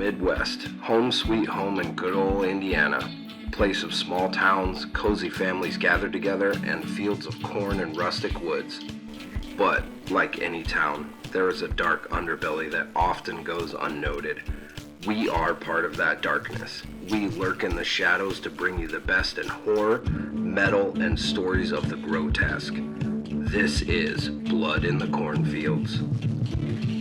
Midwest, home sweet home in good old Indiana. Place of small towns, cozy families gather together, and fields of corn and rustic woods. But, like any town, there is a dark underbelly that often goes unnoted. We are part of that darkness. We lurk in the shadows to bring you the best in horror, metal, and stories of the grotesque. This is Blood in the Cornfields.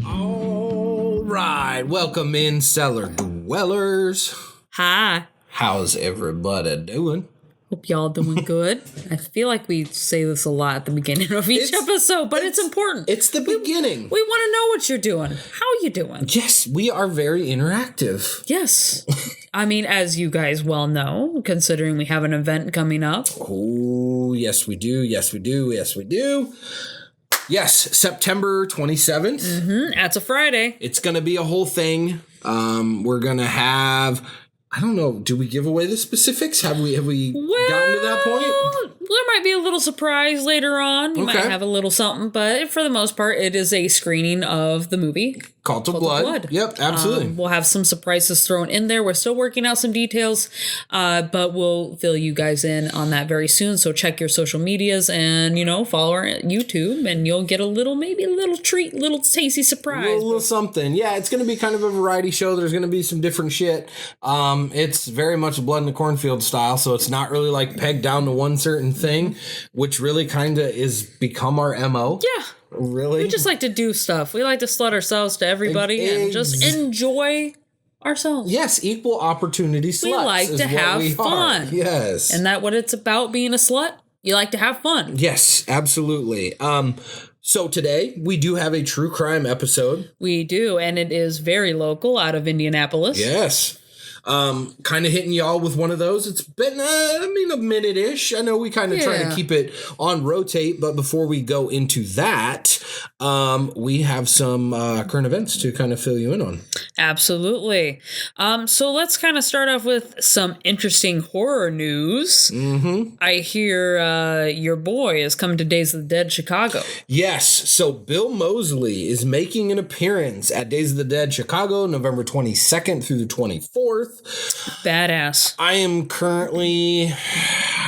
All right, welcome in, cellar dwellers. Hi. How's everybody doing? Hope y'all doing good. I feel like we say this a lot at the beginning of each episode, but it's important. It's the beginning. We want to know what you're doing. How are you doing? Yes, we are very interactive. Yes. I mean, as you guys well know, considering we have an event coming up. Oh, yes, we do. Yes, we do. Yes, we do. Yes, September 27th. Mm-hmm. That's a Friday. It's going to be a whole thing. We're going to have... I don't know. Do we give away the specifics? Have we gotten to that point? There might be a little surprise later on. We might have a little something, but for the most part, it is a screening of the movie Cult of Blood. Yep, absolutely. We'll have some surprises thrown in there. We're still working out some details, but we'll fill you guys in on that very soon. So check your social medias and, follow our YouTube, and you'll get maybe a little treat, little tasty surprise. A little something. Yeah, it's going to be kind of a variety show. There's going to be some different shit. It's very much Blood in the Cornfield style, so it's not really like pegged down to one certain thing, which really kind of is become our MO. Yeah. Really? We just like to do stuff. We like to slut ourselves to everybody and just enjoy ourselves. Yes, equal opportunity sluts. We like to have fun. Yes. And that what it's about being a slut? You like to have fun. Yes, absolutely. So today we do have a true crime episode. We do, and it is very local out of Indianapolis. Yes. Kind of hitting y'all with one of those. It's been, a minute-ish. I know we kind of try to keep it on rotate, but before we go into that, we have some current events to kind of fill you in on. Absolutely. So let's kind of start off with some interesting horror news. Mm-hmm. I hear your boy is coming to Days of the Dead Chicago. Yes. So Bill Moseley is making an appearance at Days of the Dead Chicago, November 22nd through the 24th. Badass. I am currently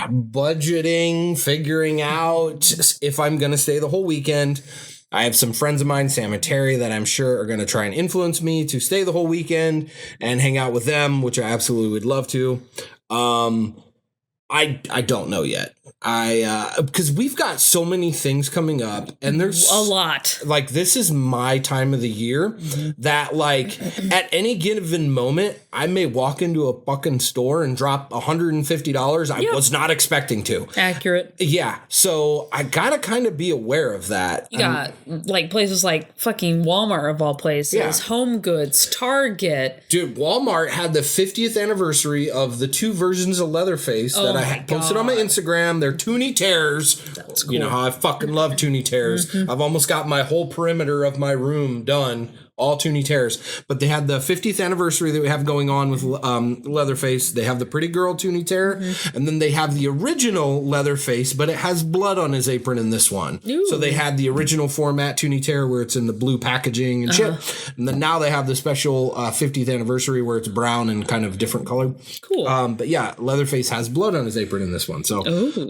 budgeting, figuring out if I'm going to stay the whole weekend. I have some friends of mine, Sam and Terry, that I'm sure are going to try and influence me to stay the whole weekend and hang out with them, which I absolutely would love to. I don't know yet. Because we've got so many things coming up, and there's a lot. Like, this is my time of the year that, like, at any given moment, I may walk into a fucking store and drop $150 I was not expecting to. Accurate. Yeah. So I gotta kind of be aware of that. You got like places like fucking Walmart of all places, Home Goods, Target. Dude, Walmart had the 50th anniversary of the two versions of Leatherface that I had posted on my Instagram. They're Toonie Tears. That's cool. You know how I fucking love Toonie Tears. Mm-hmm. I've almost got my whole perimeter of my room done. All Toonie Tears. But they had the 50th anniversary that we have going on with Leatherface. They have the pretty girl Toonie Tear. Mm-hmm. And then they have the original Leatherface, but it has blood on his apron in this one. Ooh. So they had the original format Toonie Tear where it's in the blue packaging and shit. And then now they have the special 50th anniversary where it's brown and kind of different color. Cool. But yeah, Leatherface has blood on his apron in this one. So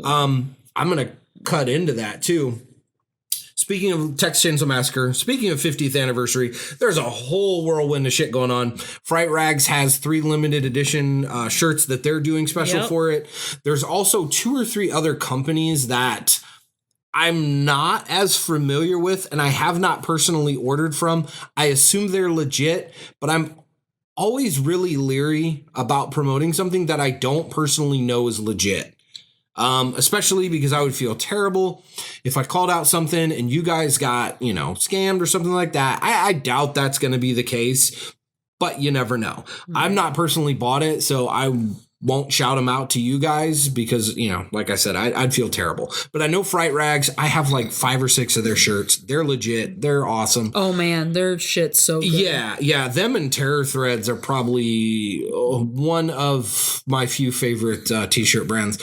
I'm going to cut into that too. Speaking of Texas Chainsaw Massacre, speaking of 50th anniversary, there's a whole whirlwind of shit going on. Fright Rags has 3 limited edition shirts that they're doing special for it. There's also 2 or 3 other companies that I'm not as familiar with and I have not personally ordered from. I assume they're legit, but I'm always really leery about promoting something that I don't personally know is legit. Especially because I would feel terrible if I called out something and you guys got, scammed or something like that. I doubt that's going to be the case, but you never know. Mm-hmm. I've not personally bought it, so I won't shout them out to you guys because, like I said, I'd feel terrible. But I know Fright Rags, I have like 5 or 6 of their shirts. They're legit. They're awesome. Oh, man, their shit's so good. Yeah. Them and Terror Threads are probably one of my few favorite t-shirt brands.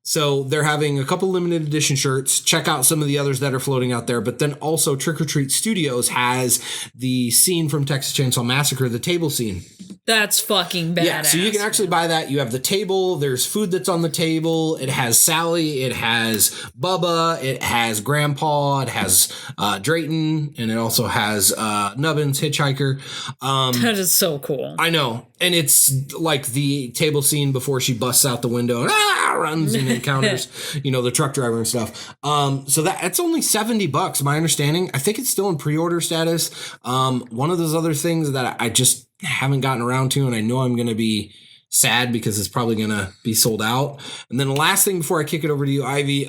So they're having a couple limited edition shirts. Check out some of the others that are floating out there. But then also Trick or Treat Studios has the scene from Texas Chainsaw Massacre, the table scene. That's fucking badass. Yeah, so you can actually buy that. You have the table. There's food that's on the table. It has Sally. It has Bubba. It has Grandpa. It has Drayton. And it also has Nubbins, Hitchhiker. That is so cool. I know. And it's like the table scene before she busts out the window and runs and encounters, the truck driver and stuff. So that's only $70, my understanding. I think it's still in pre-order status. One of those other things that I just haven't gotten around to, and I know I'm going to be sad because it's probably going to be sold out. And then the last thing before I kick it over to you, Ivy,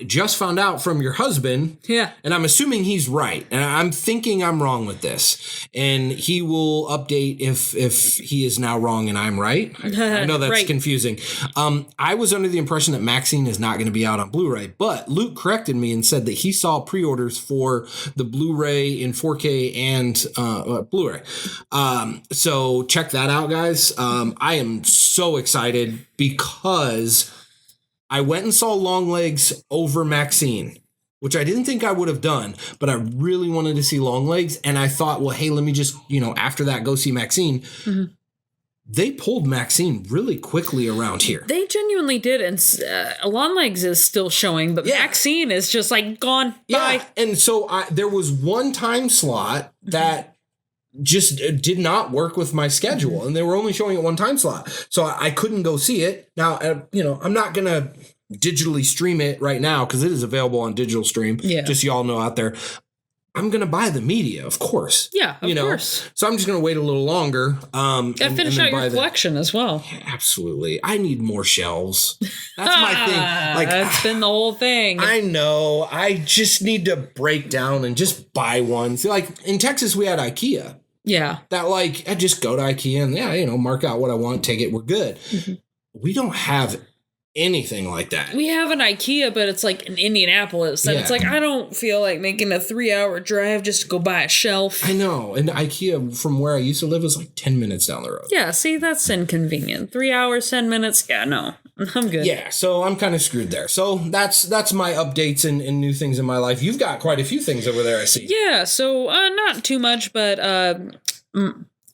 just found out from your husband. Yeah. And I'm assuming he's right. And I'm thinking I'm wrong with this. And he will update if he is now wrong and I'm right. I know that's right. confusing. I was under the impression that Maxine is not going to be out on Blu-ray, but Luke corrected me and said that he saw pre-orders for the Blu-ray in 4K and Blu-ray. So check that out, guys. I am so excited because I went and saw Longlegs over Maxine, which I didn't think I would have done, but I really wanted to see Longlegs. And I thought, well, hey, let me just, after that, go see Maxine. Mm-hmm. They pulled Maxine really quickly around here. They genuinely did. And Longlegs is still showing, but Maxine is just like gone. Yeah. Bye. And so there was one time slot that just did not work with my schedule, and they were only showing it one time slot, so I couldn't go see it. Now, I'm not gonna digitally stream it right now because it is available on digital stream. Yeah, just so y'all know out there. I'm gonna buy the media, of course. Yeah, of course. So I'm just gonna wait a little longer. Gotta finish out your collection as well. Yeah, absolutely. I need more shelves. That's my thing. Like that's been the whole thing. I know. I just need to break down and just buy one. See, like in Texas, we had IKEA. Yeah. That I just go to IKEA and mark out what I want, take it, we're good. Mm-hmm. We don't have anything like that. We have an IKEA, but it's like in Indianapolis. And it's like, I don't feel like making a 3-hour drive just to go buy a shelf. I know. And IKEA from where I used to live was like 10 minutes down the road. Yeah, see, that's inconvenient. 3 hours, 10 minutes. Yeah, no, I'm good. Yeah, so I'm kind of screwed there. So that's my updates and new things in my life. You've got quite a few things over there, I see. Yeah, so not too much, but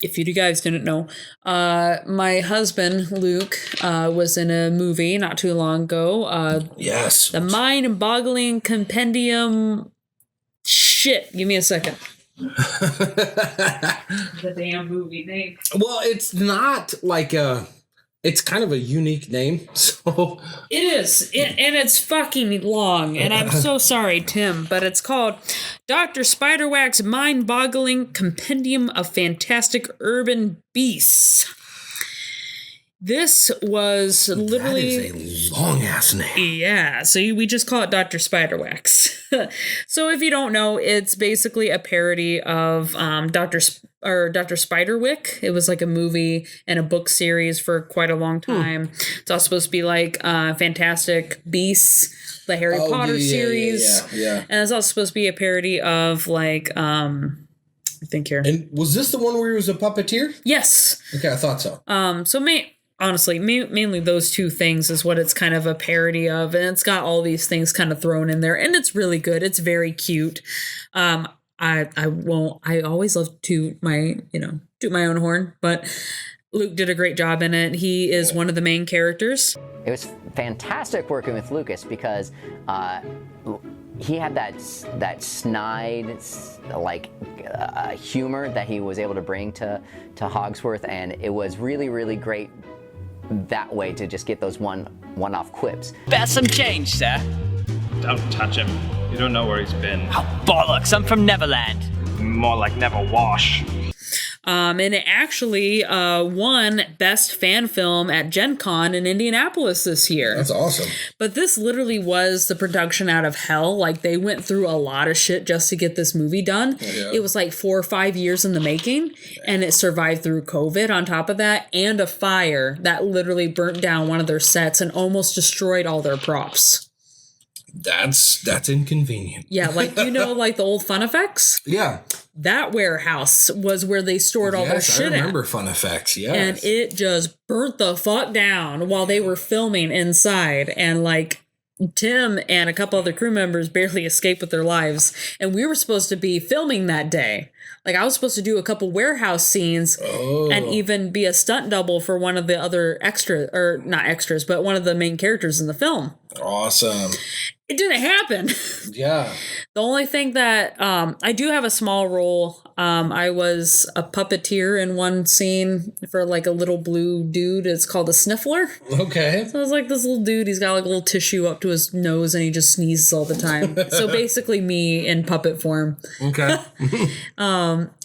if you guys didn't know, my husband, Luke, was in a movie not too long ago. Yes. The Mind-Boggling Compendium... Shit, give me a second. The damn movie name. Well, it's not like it's kind of a unique name, so... It is, and it's fucking long, and I'm so sorry, Tim, but it's called Dr. Spiderwack's Mind-Boggling Compendium of Fantastic Urban Beasts. This was literally... That is a long-ass name. Yeah, so we just call it Dr. Spiderwax. So if you don't know, it's basically a parody of Dr. Spiderwick. It was like a movie and a book series for quite a long time. It's all supposed to be like Fantastic Beasts, the Harry Potter series. Yeah. And it's also supposed to be a parody of like... I think here. And was this the one where he was a puppeteer? Yes. Okay, I thought so. Honestly, mainly those two things is what it's kind of a parody of, and it's got all these things kind of thrown in there, and it's really good. It's very cute. I always love to toot my own horn, but Luke did a great job in it. He is one of the main characters. It was fantastic working with Lucas because he had that snide humor that he was able to bring to Hogsworth, and it was really, really great that way to just get those one-off quips. That's some change, sir. Don't touch him. You don't know where he's been. Oh, bollocks, I'm from Neverland. More like never wash. And it actually won Best Fan Film at Gen Con in Indianapolis this year. That's awesome. But this literally was the production out of hell. Like, they went through a lot of shit just to get this movie done. Yeah. It was like 4 or 5 years in the making, and it survived through COVID on top of that, and a fire that literally burnt down one of their sets and almost destroyed all their props. That's inconvenient. Yeah, like, like the old Fun Effects? Yeah. That warehouse was where they stored all their shit at. I remember Fun Effects, yes. And it just burnt the fuck down while they were filming inside. And, like, Tim and a couple other crew members barely escaped with their lives. And we were supposed to be filming that day. Like, I was supposed to do a couple warehouse scenes and even be a stunt double for one of the other not extras, but one of the main characters in the film. Awesome. It didn't happen. Yeah. The only thing that I do have a small role. I was a puppeteer in one scene for like a little blue dude. It's called a sniffler. Okay. So I was like this little dude. He's got like a little tissue up to his nose and he just sneezes all the time. So basically me in puppet form. Okay.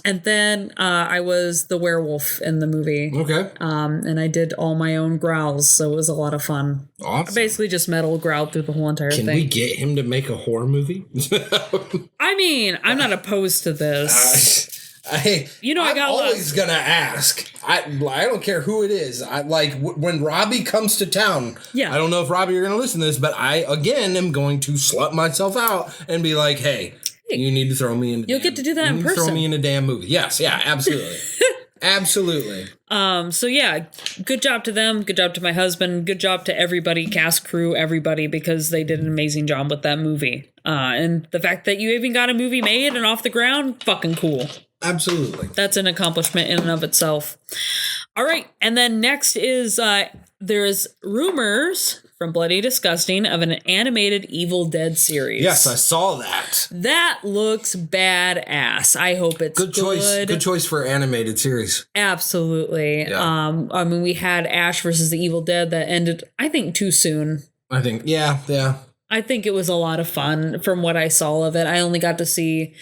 And then I was the werewolf in the movie. Okay. And I did all my own growls. So it was a lot of fun. Awesome. I basically just metal growled through the whole entire Can thing. we get him to make a horror movie? I mean, I'm not opposed to this. I'm always gonna ask. I don't care who it is. I like when Robbie comes to town. Yeah. I don't know if Robbie you're gonna listen to this, but I again am going to slut myself out and be like, hey, you need to throw me in. You'll get to do that in person. Throw me in a damn movie. Yes. Yeah. Absolutely. Absolutely. So yeah, good job to them. Good job to my husband. Good job to everybody, cast, crew, everybody, because they did an amazing job with that movie. And the fact that you even got a movie made and off the ground, fucking cool. Absolutely. That's an accomplishment in and of itself. All right. And then next is there's rumors from Bloody Disgusting of an animated Evil Dead series. Yes, I saw that. That looks badass. I hope it's good. Good choice for animated series. Absolutely. Yeah. I mean, we had Ash versus the Evil Dead that ended, I think, too soon. I think, yeah. I think it was a lot of fun from what I saw of it. I only got to see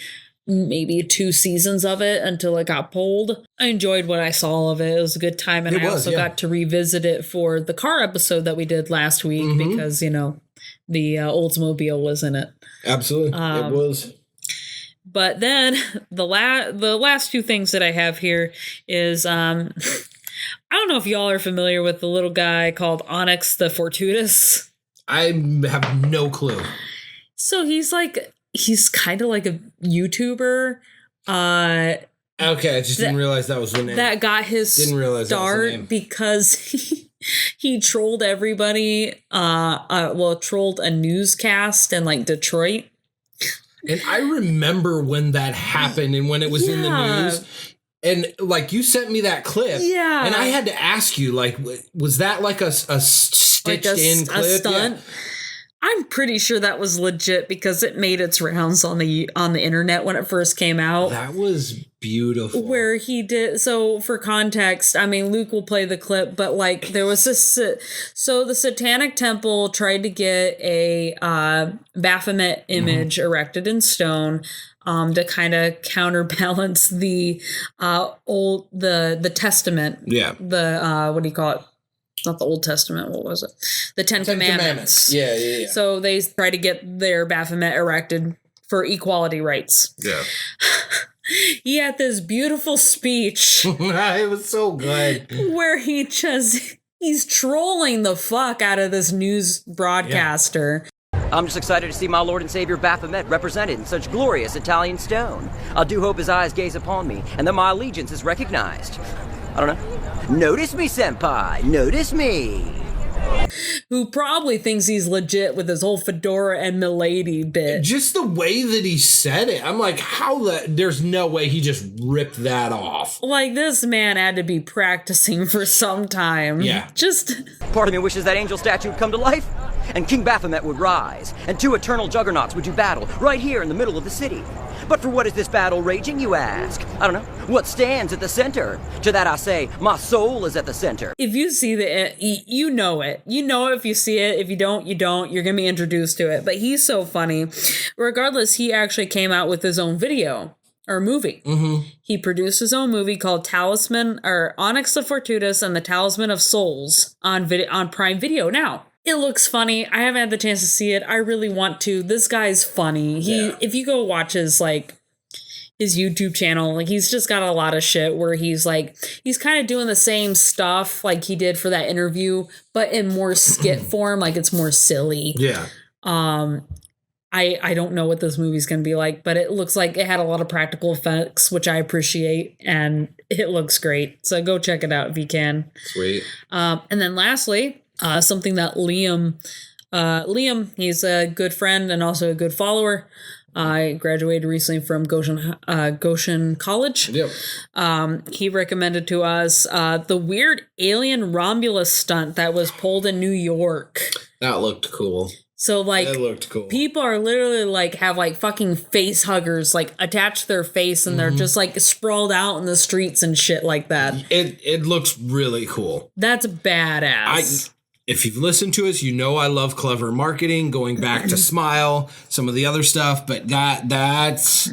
maybe 2 seasons of it until it got pulled. I enjoyed what I saw of it. It was a good time. And I also got to revisit it for the car episode that we did last week because, the Oldsmobile was in it. Absolutely. It was. But then the last 2 things that I have here is I don't know if y'all are familiar with the little guy called Onyx the Fortuitous. I have no clue. So he's kind of like a YouTuber. Okay, I just didn't realize that was the name. That got his start because he trolled everybody. Trolled a newscast in like Detroit. And I remember when that happened and when it was in the news. And like you sent me that clip. Yeah. And I had to ask you, like, was that like a stitched in clip? A stunt? Yeah. I'm pretty sure that was legit because it made its rounds on the internet when it first came out. That was beautiful. Where he did, so for context, I mean, Luke will play the clip, but like there was this, so the Satanic Temple tried to get a Baphomet image erected in stone to kind of counterbalance the the Testament. Yeah. The, what do you call it? Not the Old Testament. What was it? The Ten Commandments. Yeah. So they try to get their Baphomet erected for equality rights. Yeah. He had this beautiful speech. It was so good. Where he's trolling the fuck out of this news broadcaster. Yeah. I'm just excited to see my Lord and Savior Baphomet represented in such glorious Italian stone. I do hope his eyes gaze upon me and that my allegiance is recognized. I don't know. Notice me, senpai. Notice me. Who probably thinks he's legit with his whole fedora and milady bit. Just the way that he said it. I'm like, there's no way he just ripped that off. Like, this man had to be practicing for some time. Yeah. Part of me wishes that angel statue would come to life, and King Baphomet would rise, and 2 eternal juggernauts would do battle right here in the middle of the city. But for what is this battle raging, you ask? I don't know. What stands at the center? To that I say, my soul is at the center. If you see you know it. You know it if you see it. If you don't, you don't. You're going to be introduced to it. But he's so funny. Regardless, he actually came out with his own video or movie. Mm-hmm. He produced his own movie called Onyx the Fortuitous and the Talisman of Souls on Prime Video now. It looks funny. I haven't had the chance to see it. I really want to. This guy's funny. If you go watch his YouTube channel, like he's just got a lot of shit where he's kind of doing the same stuff like he did for that interview, but in more skit form, like it's more silly. Yeah. I don't know what this movie's going to be like, but it looks like it had a lot of practical effects, which I appreciate, and it looks great. So go check it out if you can. Sweet. And then lastly, something that Liam Liam, he's a good friend and also a good follower. I graduated recently from Goshen College. Yep. He recommended to us the weird alien Romulus stunt that was pulled in New York. That looked cool. So, like, that looked cool. People are literally, like, have, like, fucking face huggers, like, attached to their face, and they're just, like, sprawled out in the streets and shit like that. It looks really cool. That's badass. If you've listened to us, you know I love clever marketing, going back to Smile, some of the other stuff, but that's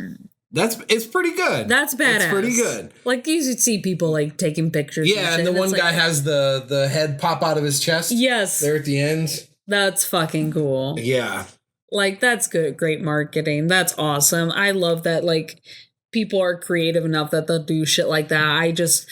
it's pretty good. That's badass. It's pretty good. Like, you should see people, like, taking pictures. Yeah, and the one guy has the head pop out of his chest. Yes. There at the end. That's fucking cool. Yeah. Like, that's good. Great marketing. That's awesome. I love that, like, people are creative enough that they'll do shit like that. I guess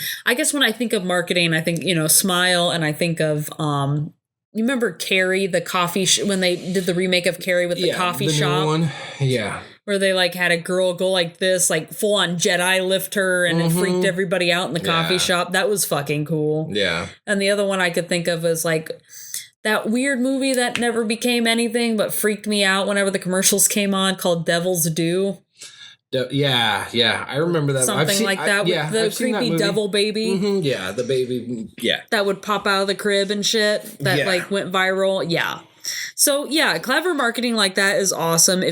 when I think of marketing, I think, Smile, and I think of, you remember Carrie, the coffee, when they did the remake of Carrie with the coffee shop? New one. Yeah. Where they, like, had a girl go like this, like, full on Jedi lift her, and it freaked everybody out in the coffee shop. That was fucking cool. Yeah. And the other one I could think of is, like, that weird movie that never became anything but freaked me out whenever the commercials came on, called Devil's Due. Yeah, I remember that. Something like that with the creepy devil baby. Mm-hmm, yeah, the baby. Yeah, that would pop out of the crib and shit. That like went viral. Yeah. So yeah, clever marketing like that is awesome.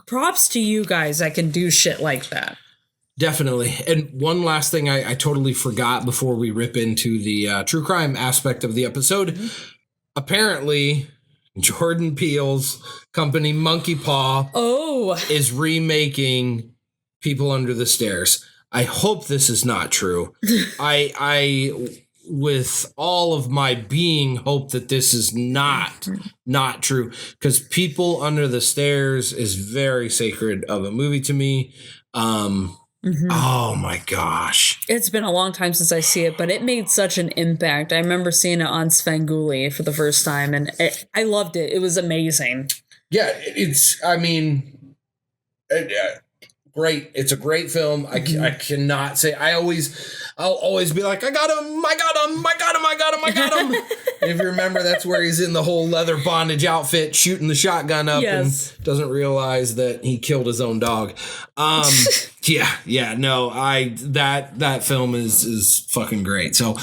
Props to you guys that can do shit like that. Definitely. And one last thing I totally forgot before we rip into the true crime aspect of the episode. Apparently, Jordan Peele's company Monkey Paw is remaking People Under the Stairs. I hope this is not true. I with all of my being hope that this is not true, because People Under the Stairs is very sacred of a movie to me. Oh my gosh. It's been a long time since I see it, but it made such an impact. I remember seeing it on Svengoolie for the first time, and I loved it. It was amazing. Yeah, great. It's a great film. I cannot say. I'll always be like, I got him. If you remember, that's where he's in the whole leather bondage outfit, shooting the shotgun up and doesn't realize that he killed his own dog. That film is fucking great. So,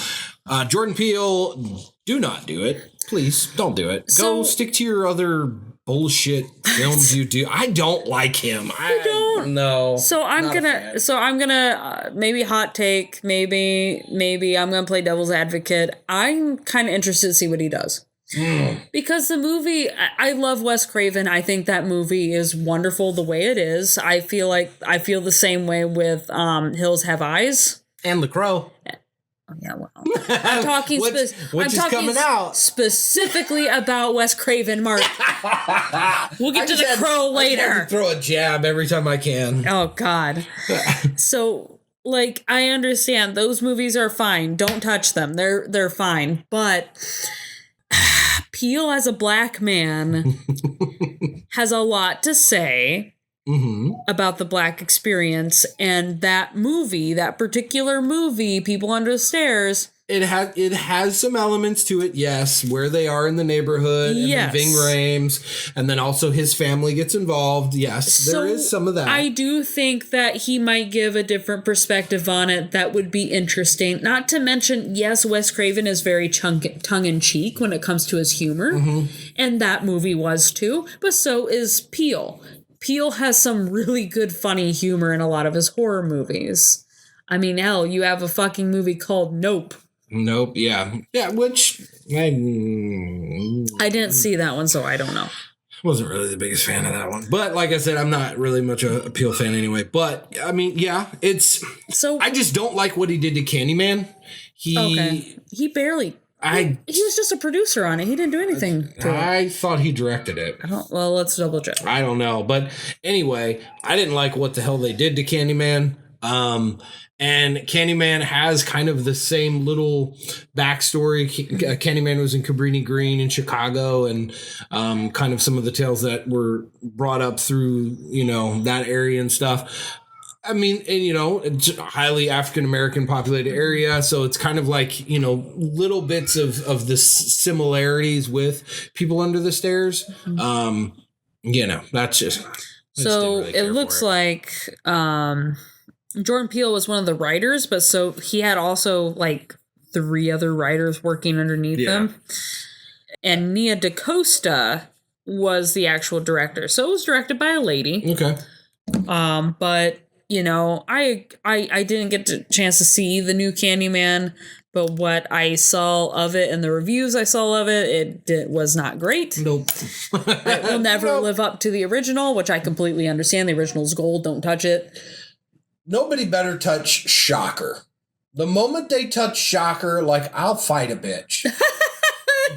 Jordan Peele, do not do it. Please don't do it. Go stick to your other bullshit films you do. I don't like him. I don't know. So I'm gonna maybe hot take, maybe I'm gonna play devil's advocate. I'm kind of interested to see what he does. Because the movie, I love Wes Craven. I think that movie is wonderful the way it is. I feel the same way with Hills Have Eyes and The Crow. Oh, yeah, well, I'm talking coming out specifically about Wes Craven, Mark. We'll get to The Crow later. I have to throw a jab every time I can. Oh God. So, like, I understand those movies are fine. Don't touch them. They're fine. But Peele as a black man has a lot to say. About the black experience, and that particular movie, People Under the Stairs, it has some elements to it, yes, where they are in the neighborhood, and the Ving Rhames, and then also his family gets involved. Yes, there is some of that. I do think that he might give a different perspective on it that would be interesting. Not to mention, yes, Wes Craven is very tongue-in-cheek when it comes to his humor, and that movie was too, but so is Peele. Peele has some really good funny humor in a lot of his horror movies. I mean, hell, you have a fucking movie called Nope. Nope, yeah. Yeah, which I didn't see that one, so I don't know. Wasn't really the biggest fan of that one. But like I said, I'm not really much a Peele fan anyway. But I mean, yeah, I just don't like what he did to Candyman. He barely he was just a producer on it. He didn't do anything to it. I thought he directed it. Well, let's double check. I don't know. But anyway, I didn't like what the hell they did to Candyman. And Candyman has kind of the same little backstory. Candyman was in Cabrini Green in Chicago, and kind of some of the tales that were brought up through, that area and stuff. I mean, and it's a highly African-American populated area. So it's kind of like, little bits of the similarities with People Under the Stairs. That's just... So really it looks like Jordan Peele was one of the writers, but so he had also like 3 other writers working underneath him. And Nia DaCosta was the actual director. So it was directed by a lady. Okay. But I didn't get the chance to see the new Candyman, but what I saw of it and the reviews I saw of it, it was not great. Nope. It will never live up to the original, which I completely understand. The original's gold. Don't touch it. Nobody better touch Shocker. The moment they touch Shocker, like, I'll fight a bitch.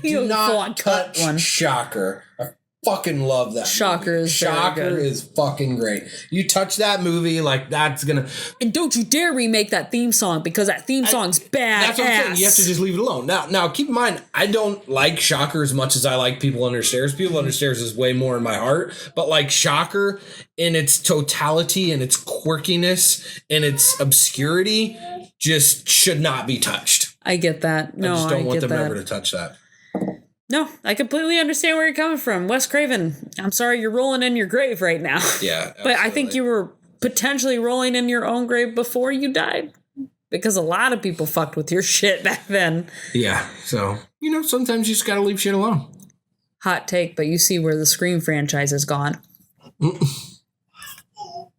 Do not touch Shocker. I fucking love that Shocker movie. is Shocker is fucking great. You touch that movie, like, that's gonna... And don't you dare remake that theme song, because that theme song's badass. That's what I'm saying. You have to just leave it alone. Now, keep in mind, I don't like Shocker as much as I like People Under Stairs. People Under Stairs is way more in my heart. But, like, Shocker, in its totality and its quirkiness and its obscurity, just should not be touched. I get that. No, I just don't want them that. ever to touch that. No, I completely understand where you're coming from. Wes Craven, I'm sorry you're rolling in your grave right now. Yeah. But I think you were potentially rolling in your own grave before you died. Because a lot of people fucked with your shit back then. Yeah. So, sometimes you just gotta leave shit alone. Hot take, but you see where the Scream franchise has gone.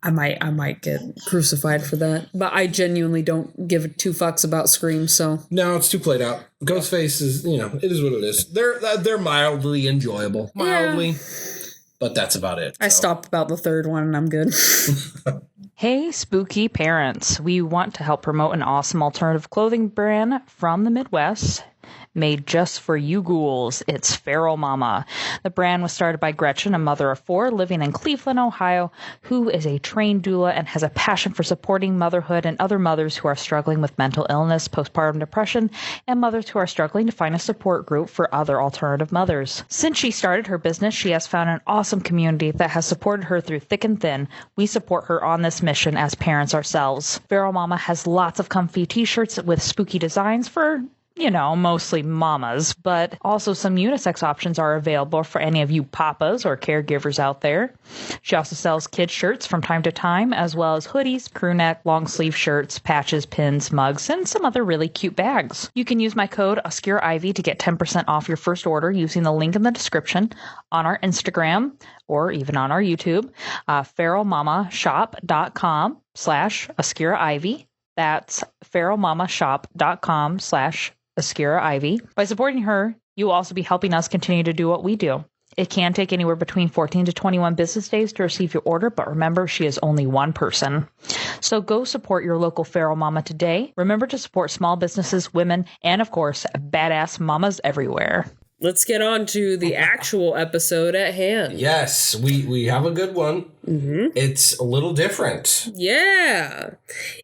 I might get crucified for that. But I genuinely don't give 2 fucks about Scream, so. No, it's too played out. Ghostface is, it is what it is. They're mildly enjoyable. Mildly. Yeah. But that's about it. I stopped about the 3rd one and I'm good. Hey, spooky parents. We want to help promote an awesome alternative clothing brand from the Midwest. Made just for you ghouls. It's Feral Mama. The brand was started by Gretchen, a mother of 4 living in Cleveland, Ohio, who is a trained doula and has a passion for supporting motherhood and other mothers who are struggling with mental illness, postpartum depression, and mothers who are struggling to find a support group for other alternative mothers. Since she started her business, she has found an awesome community that has supported her through thick and thin. We support her on this mission as parents ourselves. Feral Mama has lots of comfy t-shirts with spooky designs for mostly mamas, but also some unisex options are available for any of you papas or caregivers out there. She also sells kids shirts from time to time, as well as hoodies, crew neck, long sleeve shirts, patches, pins, mugs, and some other really cute bags. You can use my code OscureIvy to get 10% off your first order using the link in the description on our Instagram or even on our YouTube, feralmamashop.com/OscureIvy. That's feralmamashop.com/OscureIvy. By supporting her, you will also be helping us continue to do what we do. It can take anywhere between 14 to 21 business days to receive your order, but remember, she is only one person. So go support your local Feral Mama today. Remember to support small businesses, women, and of course, badass mamas everywhere. Let's get on to the actual episode at hand. Yes, we have a good one. Mm-hmm. It's a little different. Yeah.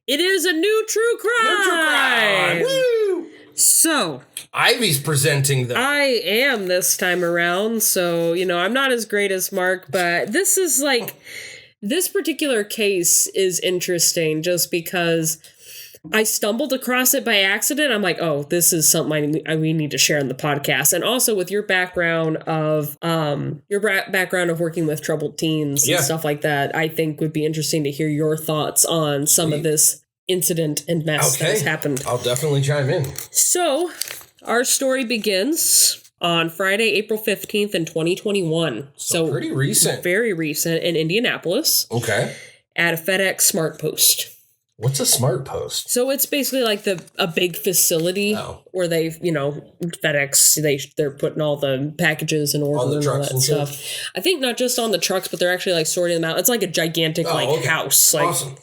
It is a new true crime. Woo! So, Ivy's presenting them. I am this time around, so, I'm not as great as Mark, but this is this particular case is interesting just because I stumbled across it by accident. I'm like, oh, this is something we need to share in the podcast. And also with your background of working with troubled teens and stuff like that, I think would be interesting to hear your thoughts on some of this incident and mess that has happened. I'll definitely chime in. So, our story begins on Friday, April 15th in 2021. So pretty recent. Very recent in Indianapolis. Okay. At a FedEx Smart Post. What's a Smart Post? So it's basically like a big facility where they, FedEx, they're putting all the packages in order and all that stuff. I think not just on the trucks, but they're actually like sorting them out. It's like a gigantic house. Like, awesome.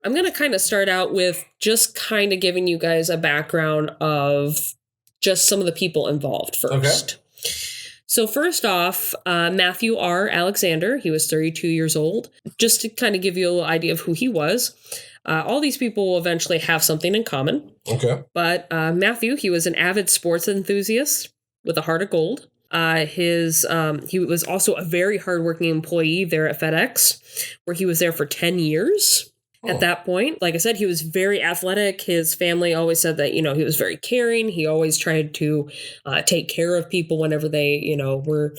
I'm going to kind of start out with just kind of giving you guys a background of just some of the people involved first. Okay. So first off, Matthew R. Alexander, he was 32 years old. Just to kind of give you a little idea of who he was. All these people will eventually have something in common. Okay. But Matthew, he was an avid sports enthusiast with a heart of gold. He was also a very hardworking employee there at FedEx, where he was there for 10 years. at that point. Like I said, he was very athletic. His family always said that, he was very caring. He always tried to take care of people whenever they, were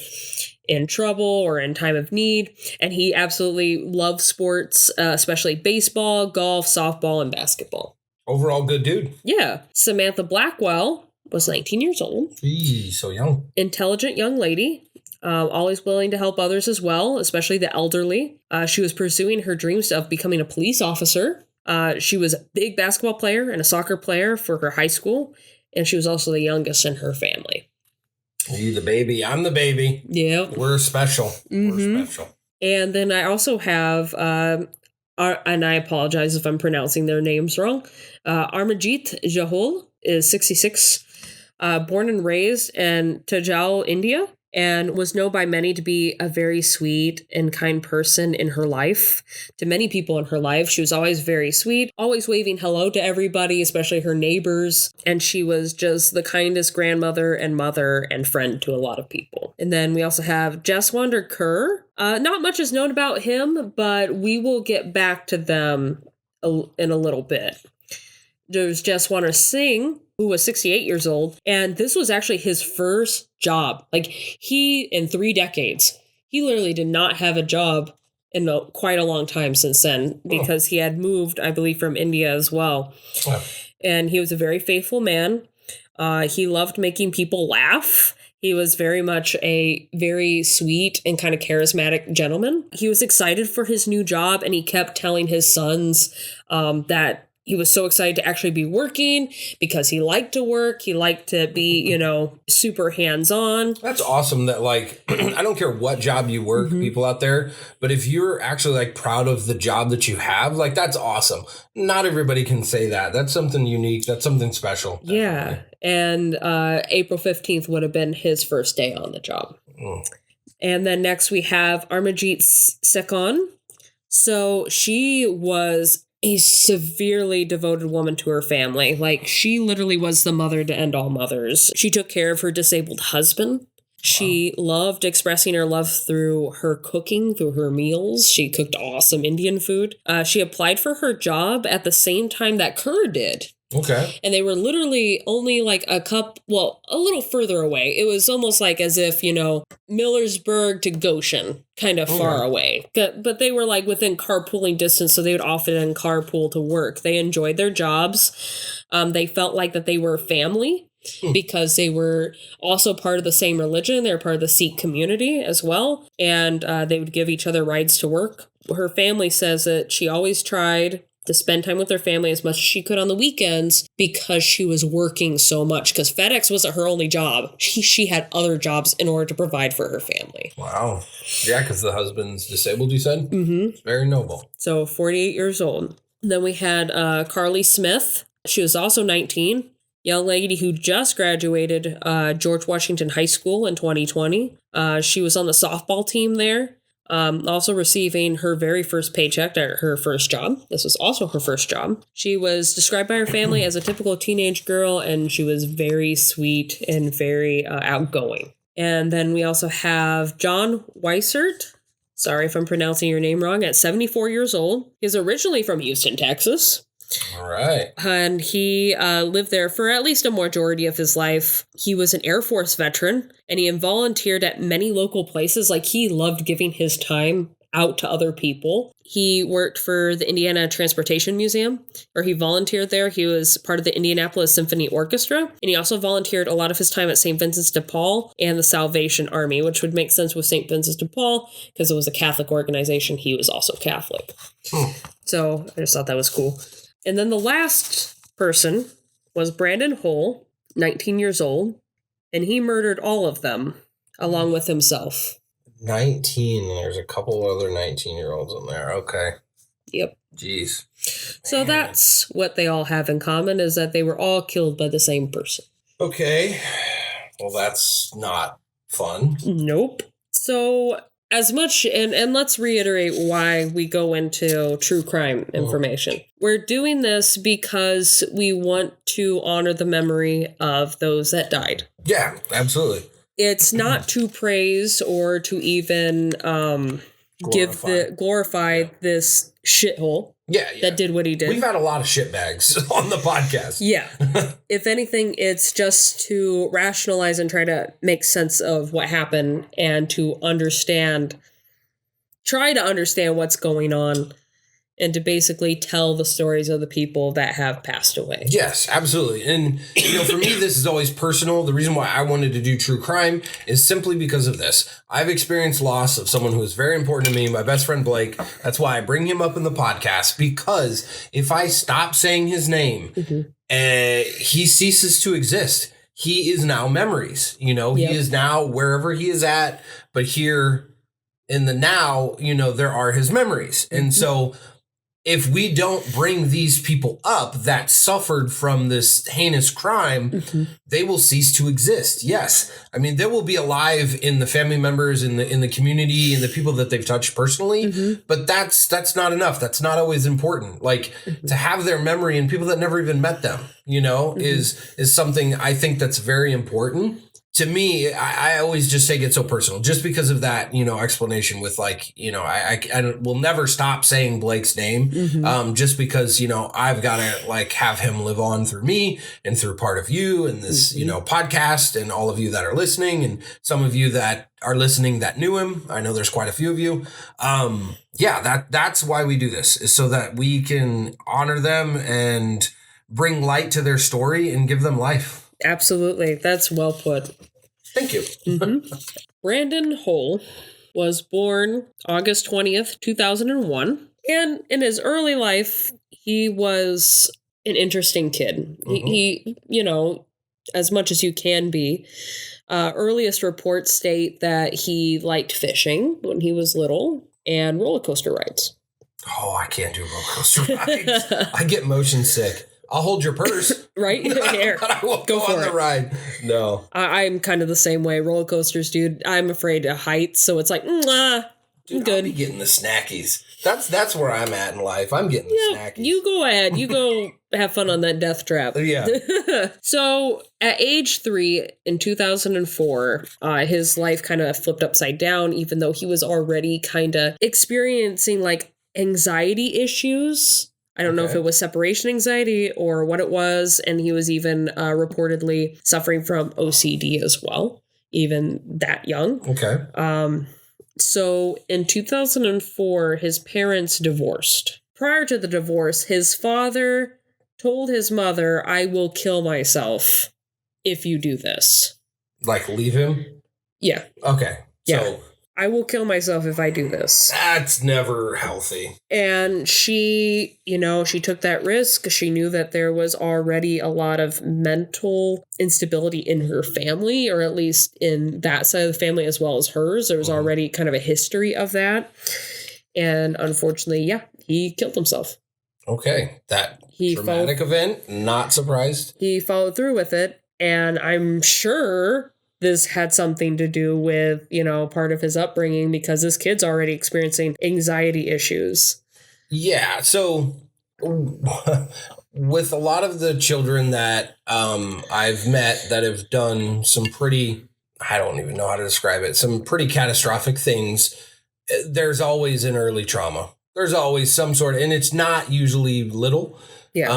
in trouble or in time of need. And he absolutely loved sports, especially baseball, golf, softball, and basketball. Overall good dude. Yeah. Samantha Blackwell was 19 years old. Eee, so young. Intelligent young lady. Always willing to help others as well, especially the elderly. She was pursuing her dreams of becoming a police officer. She was a big basketball player and a soccer player for her high school. And she was also the youngest in her family. You the baby, I'm the baby. Yeah. We're special. We're special. And then I also have, and I apologize if I'm pronouncing their names wrong, Amarjit Johal is 66, born and raised in Tajal, India, and was known by many to be a very sweet and kind person in her life. To many people in her life, she was always very sweet, always waving hello to everybody, especially her neighbors. And she was just the kindest grandmother and mother and friend to a lot of people. And then we also have Jasvinder Kaur. Not much is known about him, but we will get back to them in a little bit. There's Jaswinder Singh, who was 68 years old, and this was actually his first job. Like, he, in 3 decades, he literally did not have a job in quite a long time since then, because he had moved, I believe, from India as well. Oh. And he was a very faithful man. He loved making people laugh. He was very much a very sweet and kind of charismatic gentleman. He was excited for his new job, and he kept telling his sons that he was so excited to actually be working because he liked to work. He liked to be, super hands-on. That's awesome that, like, I don't care what job you work, people out there, but if you're actually, like, proud of the job that you have, like, that's awesome. Not everybody can say that. That's something unique. That's something special. Definitely. Yeah. And April 15th would have been his first day on the job. And then next we have Amarjit Sekhon. So she was a severely devoted woman to her family. Like, she literally was the mother to end all mothers. She took care of her disabled husband. She loved expressing her love through her cooking, through her meals. She cooked awesome Indian food. She applied for her job at the same time that Kaur did. Okay. And they were literally only like a little further away. It was almost like as if, Millersburg to Goshen, kind of far away. But they were like within carpooling distance, so they would often carpool to work. They enjoyed their jobs. They felt like that they were family because they were also part of the same religion. They were part of the Sikh community as well. And they would give each other rides to work. Her family says that she always tried to spend time with her family as much as she could on the weekends because she was working so much, because FedEx wasn't her only job. She had other jobs in order to provide for her family. Wow. Yeah, because the husband's disabled, you said? Mm-hmm. It's very noble. So 48 years old. Then we had Karli Smith. She was also 19. Young lady who just graduated George Washington High School in 2020. She was on the softball team there. Also receiving her very first paycheck at her first job. This was also her first job. She was described by her family as a typical teenage girl, and she was very sweet and very outgoing. And then we also have John Weisert. Sorry if I'm pronouncing your name wrong. At 74 years old. He's originally from Houston, Texas. All right. And he lived there for at least a majority of his life. He was an Air Force veteran, and he volunteered at many local places. Like, he loved giving his time out to other people. He worked for the Indiana Transportation Museum, or he volunteered there. He was part of the Indianapolis Symphony Orchestra, and he also volunteered a lot of his time at St. Vincent de Paul and the Salvation Army, which would make sense with St. Vincent de Paul because it was a Catholic organization. He was also Catholic. So I just thought that was cool. And then the last person was Brandon Hull, 19 years old, and he murdered all of them along with himself. 19. There's a couple other 19-year-olds in there. Okay. Yep. Jeez. So that's what they all have in common, is that they were all killed by the same person. Okay. Well, that's not fun. Nope. So as much, and let's reiterate why we go into true crime information. We're doing this because we want to honor the memory of those that died. Yeah, absolutely. It's not to praise or to even glorify this shithole that did what he did. We've had a lot of shitbags on the podcast. Yeah. If anything, it's just to rationalize and try to make sense of what happened and to try to understand what's going on and to basically tell the stories of the people that have passed away. Yes, absolutely. And, for me, this is always personal. The reason why I wanted to do true crime is simply because of this. I've experienced loss of someone who is very important to me, my best friend Blake. That's why I bring him up in the podcast, because if I stop saying his name, he ceases to exist. He is now memories. He is now wherever he is at, but here in the now, there are his memories. And so if we don't bring these people up that suffered from this heinous crime, they will cease to exist. Yes. I mean, they will be alive in the family members, in the community, and the people that they've touched personally. But that's not enough. That's not always important. Like to have their memory and people that never even met them, is something I think that's very important. To me, I always just take it so personal just because of that, explanation with I will never stop saying Blake's name just because, I've got to have him live on through me and through part of you and this, podcast and all of you that are listening and some of you that are listening that knew him. I know there's quite a few of you. That's why we do this, is so that we can honor them and bring light to their story and give them life. Absolutely. That's well put. Thank you. Brandon Hull was born August 20th, 2001. And in his early life, he was an interesting kid. He, as much as you can be. Earliest reports state that he liked fishing when he was little and roller coaster rides. Oh, I can't do roller coaster rides. I get motion sick. I'll hold your purse. Right? Here. But I won't go on the ride. No. I'm kind of the same way. Roller coasters, dude. I'm afraid of heights, so it's like, dude, I'm good. I'll be getting the snackies. That's where I'm at in life. I'm getting the snackies. You go ahead. You go have fun on that death trap. Yeah. So at age 3 in 2004, his life kind of flipped upside down, even though he was already kind of experiencing anxiety issues. I don't know if it was separation anxiety or what it was. And he was even reportedly suffering from OCD as well, even that young. Okay. So in 2004, his parents divorced. Prior to the divorce, his father told his mother, "I will kill myself if you do this." Like leave him? Yeah. Okay. Yeah. So I will kill myself if I do this. That's never healthy. And she, she took that risk. She knew that there was already a lot of mental instability in her family, or at least in that side of the family as well as hers. There was already kind of a history of that. And unfortunately, he killed himself. Okay. That traumatic event, not surprised. He followed through with it. And I'm sure this had something to do with, part of his upbringing, because this kid's already experiencing anxiety issues. Yeah. So with a lot of the children that I've met that have done some pretty, I don't even know how to describe it, some pretty catastrophic things, there's always an early trauma. There's always some sort of, and it's not usually little. Yeah.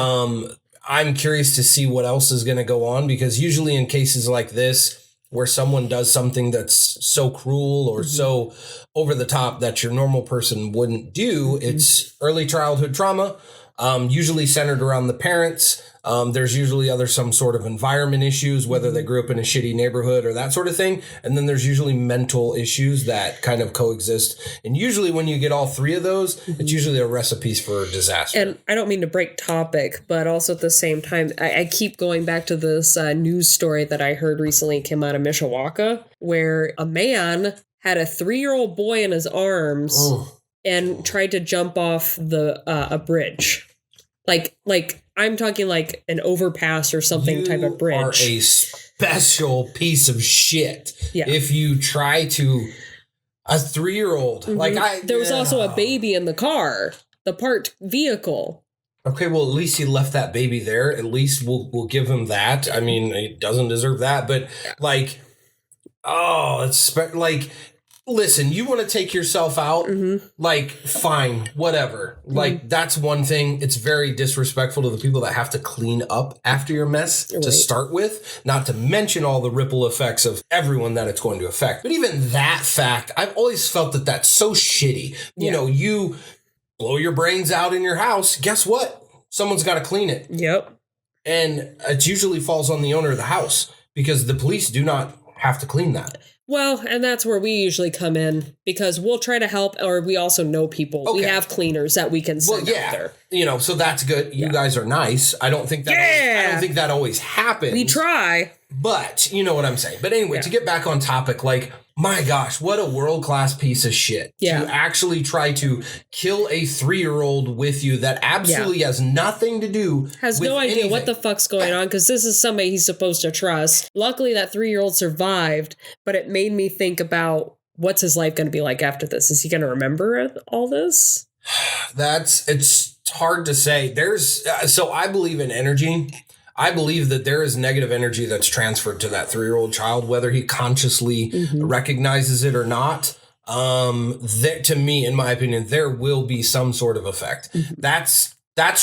I'm curious to see what else is going to go on, because usually in cases like this, where someone does something that's so cruel or so over the top that your normal person wouldn't do, it's early childhood trauma, usually centered around the parents. There's usually some sort of environment issues, whether they grew up in a shitty neighborhood or that sort of thing. And then there's usually mental issues that kind of coexist. And usually when you get all three of those, it's usually a recipe for disaster. And I don't mean to break topic, but also at the same time, I keep going back to this news story that I heard recently came out of Mishawaka, where a man had a 3-year-old boy in his arms and tried to jump off a bridge. Like I'm talking like an overpass or something type of bridge. You are a special piece of shit. Yeah. If you try to, a 3-year-old, there was also a baby in the car, the parked vehicle. Okay, well, at least he left that baby there. At least we'll give him that. I mean, he doesn't deserve that, but listen, you want to take yourself out, like, fine, whatever. Like, that's one thing. It's very disrespectful to the people that have to clean up after your mess to start with, not to mention all the ripple effects of everyone that it's going to affect. But even that fact, I've always felt that that's so shitty. You know, you blow your brains out in your house, guess what? Someone's got to clean it. Yep. And it usually falls on the owner of the house because the police do not have to clean that. Well, and that's where we usually come in because we'll try to help, or we also know people. We have cleaners that we can send out there. You know, so that's good. You guys are nice. I don't think that I don't think that always happens. We try. But you know what I'm saying. But anyway, to get back on topic, like, my gosh, what a world-class piece of shit. To actually try to kill a 3-year-old with you that absolutely has nothing to do has with no idea anything. what the fuck's going on because this is somebody he's supposed to trust. Luckily, that 3-year-old survived, but it made me think about what's his life going to be like after this. Is he going to remember all this? It's hard to say. So I believe in energy. I believe that there is negative energy that's transferred to that 3-year-old child, whether he consciously recognizes it or not. To me, in my opinion, there will be some sort of effect. That's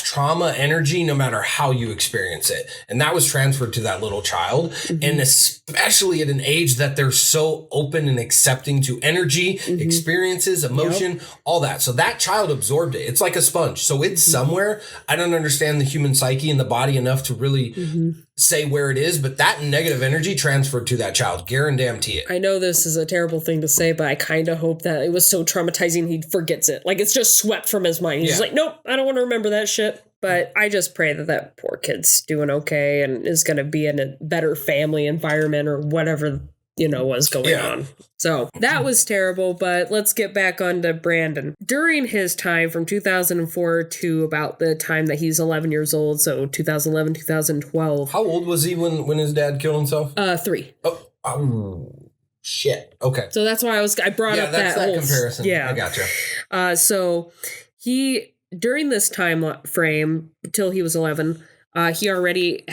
trauma energy, no matter how you experience it. And that was transferred to that little child. And especially at an age that they're so open and accepting to energy, experiences, emotion, all that. So that child absorbed it. It's like a sponge. So it's somewhere. I don't understand the human psyche and the body enough to really say where it is, but that negative energy transferred to that child. Guarantee it. I know this is a terrible thing to say, but I kind of hope that it was so traumatizing he forgets it. Like, it's just swept from his mind. He's just like, nope, I don't want to remember that shit. But I just pray that that poor kid's doing okay and is going to be in a better family environment or whatever, you know, was going on. So that was terrible, but let's get back onto Brandon. During his time from 2004 to about the time that he's 11 years old, so 2011, 2012. How old was he when his dad killed himself? 3. Oh, shit. Okay. So that's why I brought up that whole comparison. Yeah. I gotcha. So he, during this time frame, till he was 11, he already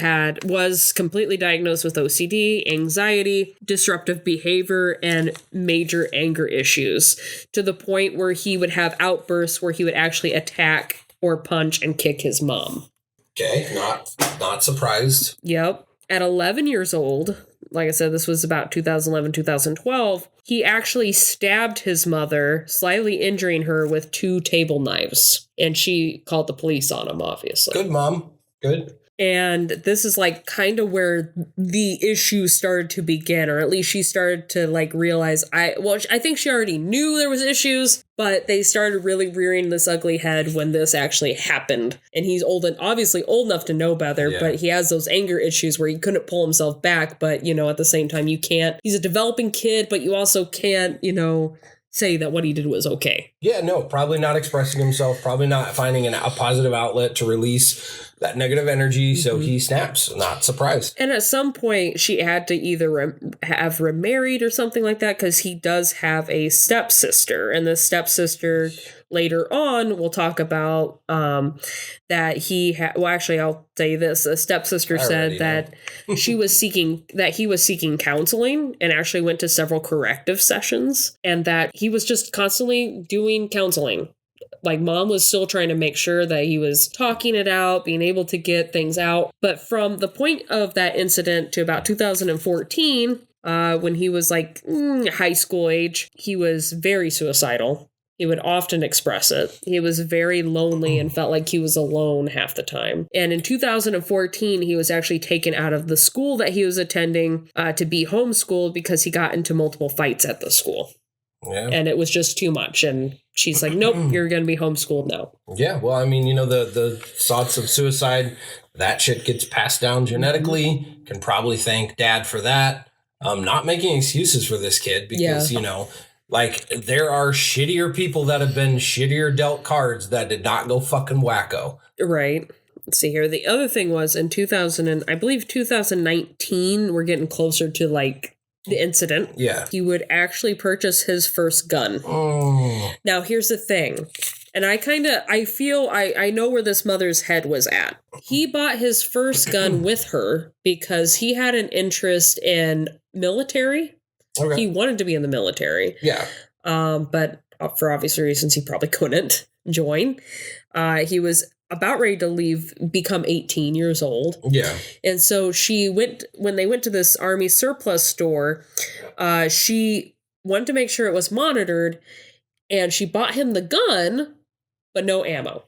was completely diagnosed with OCD, anxiety, disruptive behavior, and major anger issues, to the point where he would have outbursts where he would actually attack or punch and kick his mom. Okay, not surprised. Yep. At 11 years old, like I said, this was about 2011, 2012, he actually stabbed his mother, slightly injuring her with 2 table knives. And she called the police on him, obviously. Good, Mom. Good. And this is like kind of where the issue started to begin, or at least she started to like realize I think she already knew there was issues, but they started really rearing this ugly head when this actually happened. And he's obviously old enough to know better, but he has those anger issues where he couldn't pull himself back. But, you know, at the same time, he's a developing kid, but you also can't, you know, say that what he did was okay. Yeah, no, probably not expressing himself, probably not finding a positive outlet to release that negative energy, so he snaps. Not surprised. And at some point, she had to either have remarried or something like that, because he does have a stepsister, and the stepsister later on we'll talk about that actually I'll say this: the stepsister said that he was seeking counseling and actually went to several corrective sessions, and that he was just constantly doing counseling. Like, Mom was still trying to make sure that he was talking it out, being able to get things out. But from the point of that incident to about 2014, when he was like high school age, he was very suicidal. He would often express it. He was very lonely and felt like he was alone half the time. And in 2014, he was actually taken out of the school that he was attending to be homeschooled because he got into multiple fights at the school. Yeah. And it was just too much. And she's like, nope, you're going to be homeschooled now. Yeah. Well, I mean, you know, the thoughts of suicide, that shit gets passed down genetically. Can probably thank Dad for that. Not making excuses for this kid because, you know, like, there are shittier people that have been shittier dealt cards that did not go fucking wacko. Right. Let's see here. The other thing was in 2019, we're getting closer to like the incident. Yeah. He would actually purchase his first gun. Oh. Now, here's the thing. And I feel I know where this mother's head was at. He bought his first gun with her because he had an interest in military. Okay. He wanted to be in the military. Yeah. But for obvious reasons, he probably couldn't join. He was about ready to leave, become 18 years old. Yeah. And so when they went to this army surplus store, she wanted to make sure it was monitored, and she bought him the gun, but no ammo.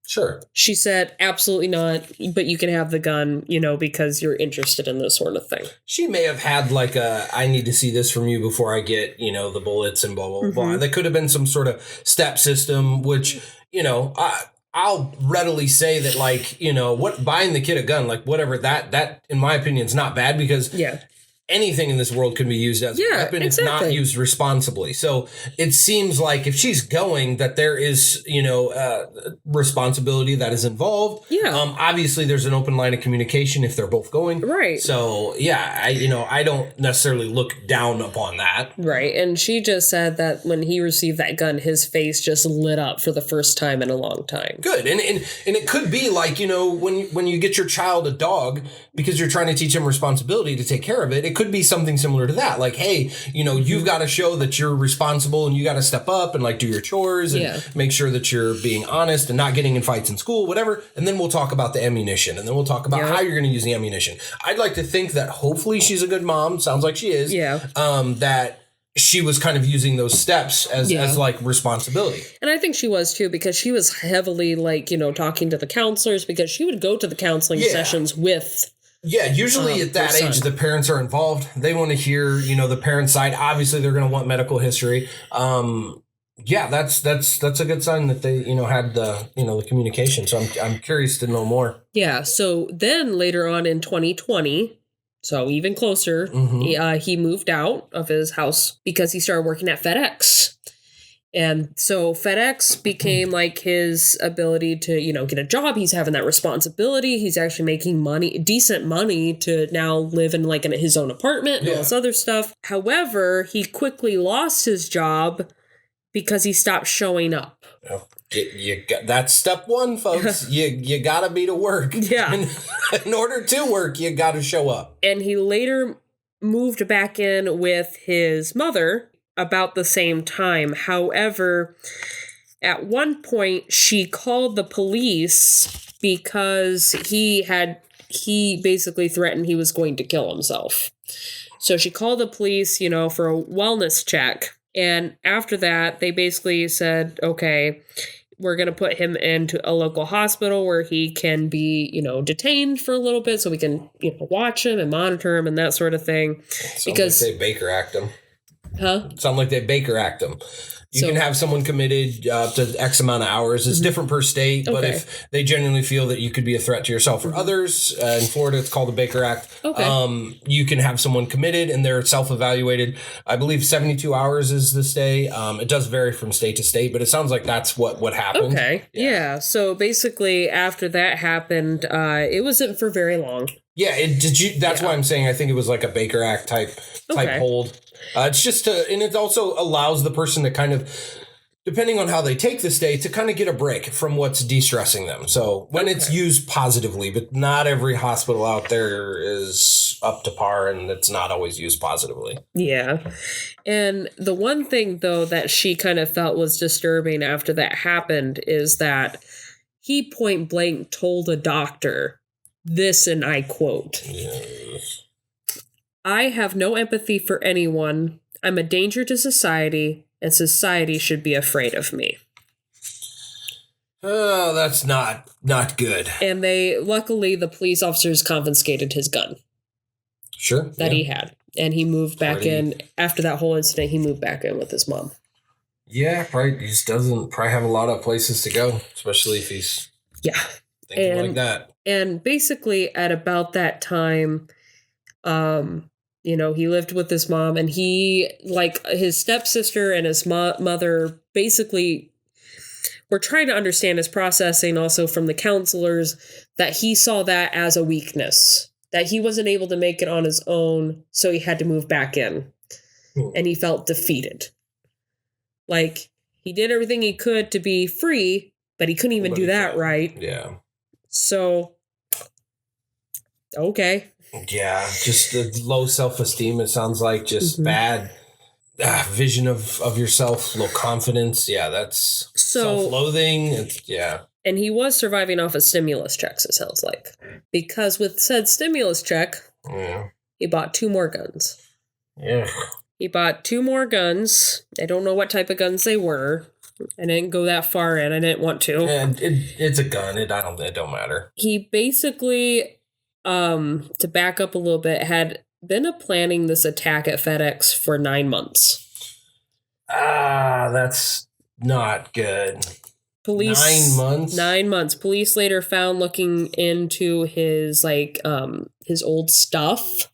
Sure. She said, absolutely not, but you can have the gun, because you're interested in this sort of thing. She may have had like I need to see this from you before I get, the bullets and blah, blah, blah. There could have been some sort of step system, which, I'll readily say that, like, buying the kid a gun, like, whatever, that in my opinion is not bad, because anything in this world can be used as a weapon. It's not used responsibly. So it seems like if she's going, that there is, responsibility that is involved. Yeah. Obviously there's an open line of communication if they're both going. Right. So yeah, I don't necessarily look down upon that. Right. And she just said that when he received that gun, his face just lit up for the first time in a long time. Good. And it could be like, when you get your child a dog because you're trying to teach him responsibility to take care of it, it could be something similar to that. Like, hey, you've got to show that you're responsible and you got to step up and like do your chores and make sure that you're being honest and not getting in fights in school, whatever. And then we'll talk about the ammunition, and then we'll talk about how you're going to use the ammunition. I'd like to think that hopefully she's a good mom. Sounds like she is. Yeah. That she was kind of using those steps as like responsibility. And I think she was too, because she was heavily like, talking to the counselors, because she would go to the counseling sessions with. Yeah, usually at that age, the parents are involved. They want to hear, the parent's side. Obviously, they're going to want medical history. Yeah, that's a good sign that they, had the, the communication. So I'm curious to know more. Yeah. So then later on in 2020, so even closer, he moved out of his house because he started working at FedEx. And so FedEx became like his ability to, get a job. He's having that responsibility. He's actually making decent money to now live in like in his own apartment and all this other stuff. However, he quickly lost his job because he stopped showing up. That's step one, folks. you gotta be to work. Yeah. In order to work, you gotta show up. And he later moved back in with his mother about the same time. However, at one point she called the police because he basically threatened he was going to kill himself. So she called the police, for a wellness check. And after that, they basically said, okay, we're going to put him into a local hospital where he can be, detained for a little bit so we can, watch him and monitor him and that sort of thing. Because they Baker Act him. Huh? Sound like they Baker Act them. You can have someone committed up to X amount of hours. It's different per state, but if they genuinely feel that you could be a threat to yourself or others, in Florida it's called the Baker Act, you can have someone committed and they're self-evaluated. I believe 72 hours is the stay. It does vary from state to state, but it sounds like that's what happened. Okay. Yeah. So basically after that happened, it wasn't for very long. Yeah, that's why I'm saying I think it was like a Baker Act type hold. It's just and it also allows the person to kind of, depending on how they take this day, to kind of get a break from what's de-stressing them. So when it's used positively, but not every hospital out there is up to par, and it's not always used positively. Yeah. And the one thing, though, that she kind of felt was disturbing after that happened is that he point blank told a doctor this, and I quote, "I have no empathy for anyone. I'm a danger to society, and society should be afraid of me." Oh, that's not good. And luckily, the police officers confiscated his gun. Sure. That he had. And he moved back in. After that whole incident, he moved back in with his mom. Yeah, probably he just doesn't probably have a lot of places to go, especially if he's thinking like that. And basically, at about that time, he lived with his mom, and he, like, his stepsister and his mother basically were trying to understand his processing also from the counselors, that he saw that as a weakness, that he wasn't able to make it on his own, so he had to move back in. And he felt defeated. Like, he did everything he could to be free, but he couldn't even do that right. Yeah. So, okay. Yeah, just the low self-esteem. It sounds like just bad vision of yourself, low confidence. Yeah, that's self-loathing. Yeah. And he was surviving off of stimulus checks, it sounds like. Because with said stimulus check, he bought 2 more guns. Yeah. He bought 2 more guns. I don't know what type of guns they were. I didn't go that far in. I didn't want to. And it's a gun. It don't matter. He basically, to back up a little bit, had been planning this attack at FedEx for 9 months. That's not good. Police 9 months. 9 months. Police later found, looking into his his old stuff,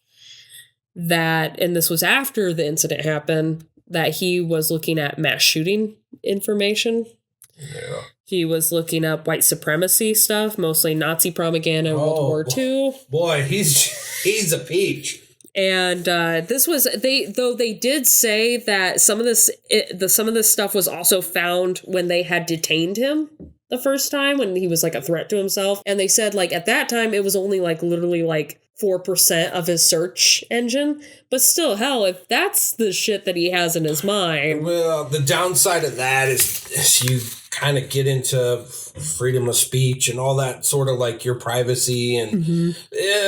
that, and this was after the incident happened, that he was looking at mass shooting information. Yeah. He was looking up white supremacy stuff, mostly Nazi propaganda in World War II. Boy, he's a peach. And this was they did say that some of this stuff was also found when they had detained him the first time, when he was like a threat to himself. And they said, like, at that time it was only like literally like 4% of his search engine. But still, hell, if that's the shit that he has in his mind. Well, the downside of that is you kind of get into freedom of speech and all that, sort of like your privacy. And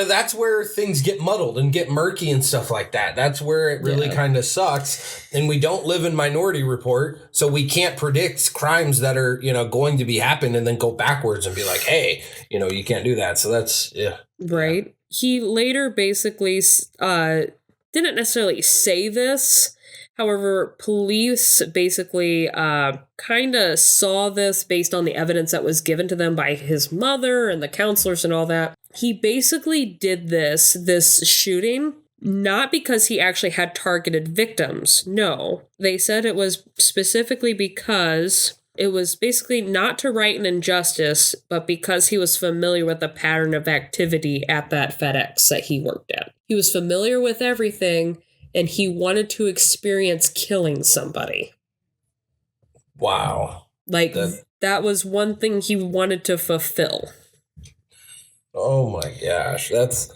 that's where things get muddled and get murky and stuff like that. That's where it really kind of sucks. And we don't live in Minority Report, so we can't predict crimes that are, going to be happening and then go backwards and be like, hey, you can't do that. So that's, Right. Yeah. He later basically didn't necessarily say this. However, police basically kind of saw this based on the evidence that was given to them by his mother and the counselors and all that. He basically did this shooting not because he actually had targeted victims. No, they said it was specifically because it was basically not to right an injustice, but because he was familiar with the pattern of activity at that FedEx that he worked at. He was familiar with everything, and he wanted to experience killing somebody. Wow. Like, that was one thing he wanted to fulfill. Oh my gosh. That's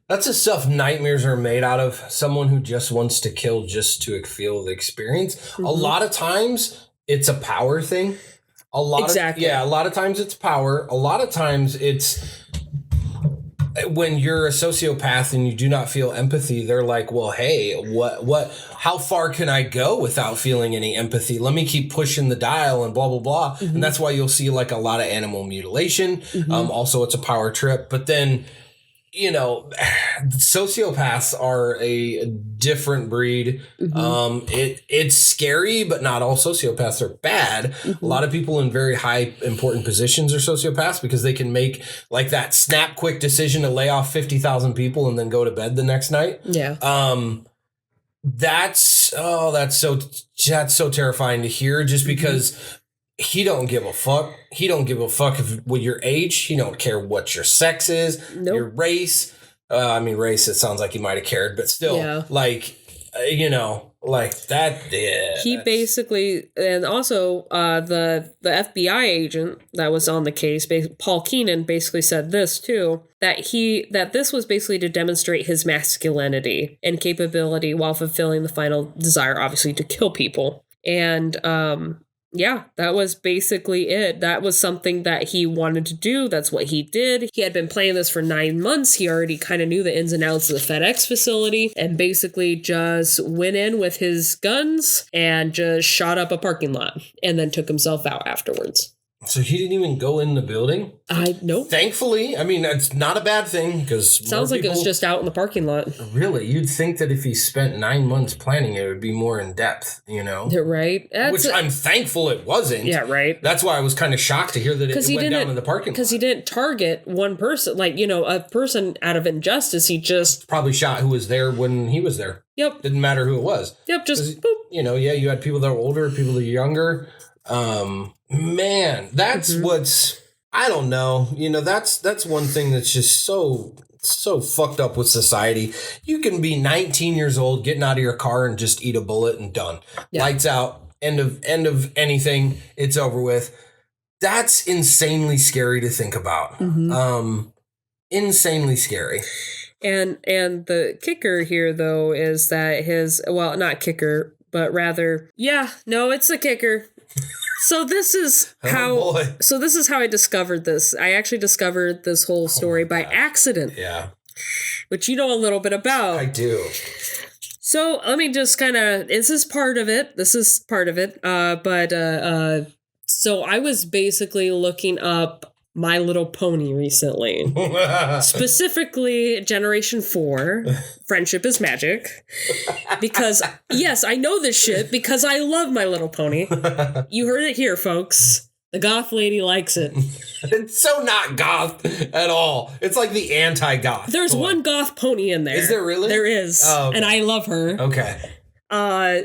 the stuff nightmares are made out of. Someone who just wants to kill just to feel the experience. Mm-hmm. A lot of times it's a power thing. A lot of times it's power. A lot of times it's when you're a sociopath and you do not feel empathy, they're like, well, hey, how far can I go without feeling any empathy? Let me keep pushing the dial and blah, blah, blah. Mm-hmm. And that's why you'll see like a lot of animal mutilation. Mm-hmm. Also, it's a power trip. But then, sociopaths are a different breed. Mm-hmm. It's scary, but not all sociopaths are bad. Mm-hmm. A lot of people in very high important positions are sociopaths because they can make like that snap quick decision to lay off 50,000 people and then go to bed the next night. Yeah. That's so terrifying to hear, just because he don't give a fuck. He don't give a fuck with your age. He don't care what your sex is, your race. Race, it sounds like he might have cared, but still, like that. Yeah, he basically, and also the FBI agent that was on the case, Paul Keenan, basically said this too, that this was basically to demonstrate his masculinity and capability while fulfilling the final desire, obviously, to kill people. And yeah, that was basically it. That was something that he wanted to do. That's what he did. He had been playing this for 9 months. He already kind of knew the ins and outs of the FedEx facility and basically just went in with his guns and just shot up a parking lot and then took himself out afterwards. So he didn't even go in the building? Nope. Thankfully. That's not a bad thing, because sounds like it was just out in the parking lot. Really? You'd think that if he spent 9 months planning it would be more in depth, Right. Which I'm thankful it wasn't. Yeah, right. That's why I was kind of shocked to hear that it went down in the parking lot. Because he didn't target one person. Like, a person out of injustice. He just probably shot who was there when he was there. Yep. Didn't matter who it was. Yep, just boop. You had people that were older, people that were younger. Man, that's what's, I don't know. That's one thing that's just so fucked up with society. You can be 19 years old, getting out of your car and just eat a bullet and done. Yeah. Lights out, end of anything. It's over with. That's insanely scary to think about. Mm-hmm. Insanely scary. And the kicker here, though, is that not kicker, but rather, it's the kicker. So this is how I discovered this. I actually discovered this whole story by accident. Yeah. Which you know a little bit about. I do. So let me just this is part of it. So I was basically looking up My Little Pony recently. Specifically, Generation 4, Friendship is Magic. Because, yes, I know this shit because I love My Little Pony. You heard it here, folks. The goth lady likes it. It's so not goth at all. It's like the anti-goth. There's one goth pony in there. Is there really? There is. Oh, okay. And I love her. Okay.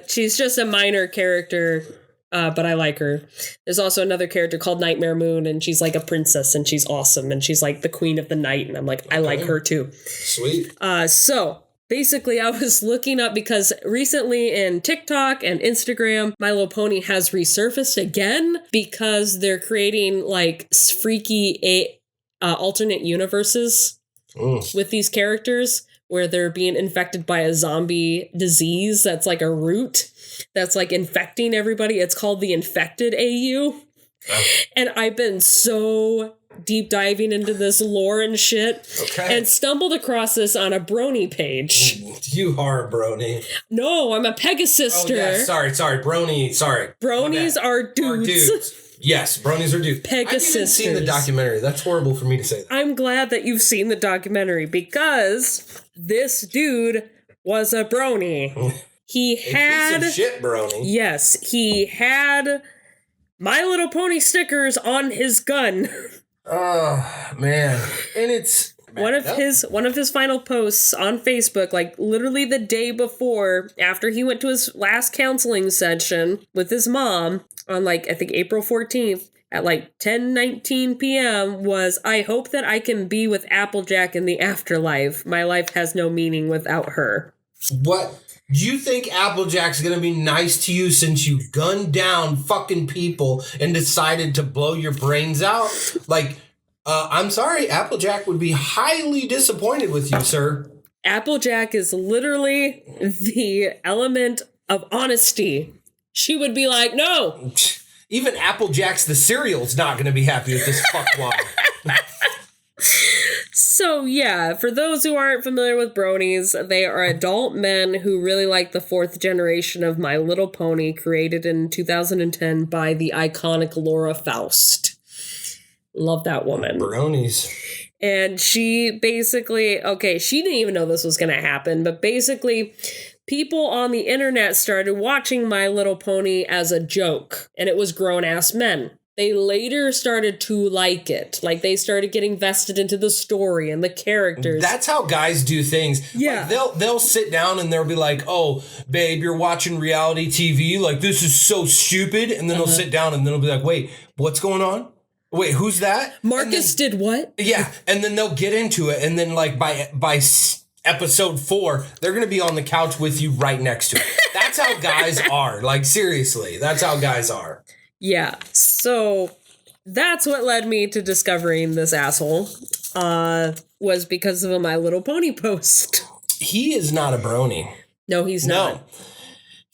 She's just a minor character, but I like her. There's also another character called Nightmare Moon, and she's like a princess, and she's awesome, and she's like the queen of the night, and I'm like, I like her too. Sweet. So basically, I was looking up because recently in TikTok and Instagram, My Little Pony has resurfaced again because they're creating like freaky alternate universes with these characters where they're being infected by a zombie disease that's like a root that's like infecting everybody. It's called the Infected AU. And I've been so deep diving into this lore and shit. Okay. And stumbled across this on a brony page. You are a brony. No, I'm a Pegasister. Oh, yeah, sorry. Brony, sorry. Bronies are dudes. Yes, bronies are dudes. Pegasisters. I've even seen the documentary. That's horrible for me to say that. I'm glad that you've seen the documentary because this dude was a brony. He had... piece of shit brony. Yes, he had My Little Pony stickers on his gun. Oh, man. And it's... One of his final posts on Facebook, like literally the day before, after he went to his last counseling session with his mom on like, I think April 14th at like 10:19 p.m. was, I hope that I can be with Applejack in the afterlife. My life has no meaning without her. What? Do you think Applejack's gonna be nice to you since you gunned down fucking people and decided to blow your brains out? Like... I'm sorry, Applejack would be highly disappointed with you, sir. Applejack is literally the element of honesty. She would be like, no. Even Applejack's the cereal's not going to be happy with this fuckwad. So, yeah, for those who aren't familiar with bronies, they are adult men who really like the fourth generation of My Little Pony, created in 2010 by the iconic Laura Faust. Love that woman. Bronies. And she basically, she didn't even know this was going to happen, but basically people on the internet started watching My Little Pony as a joke, and it was grown-ass men. They later started to like it. Like, they started getting vested into the story and the characters. That's how guys do things. Yeah. Like, they'll sit down and they'll be like, oh, babe, you're watching reality TV. Like, this is so stupid. And then they'll sit down and then they'll be like, wait, what's going on? Wait, who's that? Marcus did what? Yeah, and then they'll get into it, and then like by episode 4, they're gonna be on the couch with you right next to it. That's how guys are. Like, seriously, that's how guys are. Yeah. So that's what led me to discovering this asshole. Was because of a My Little Pony post. He is not a brony. No, he's not. No.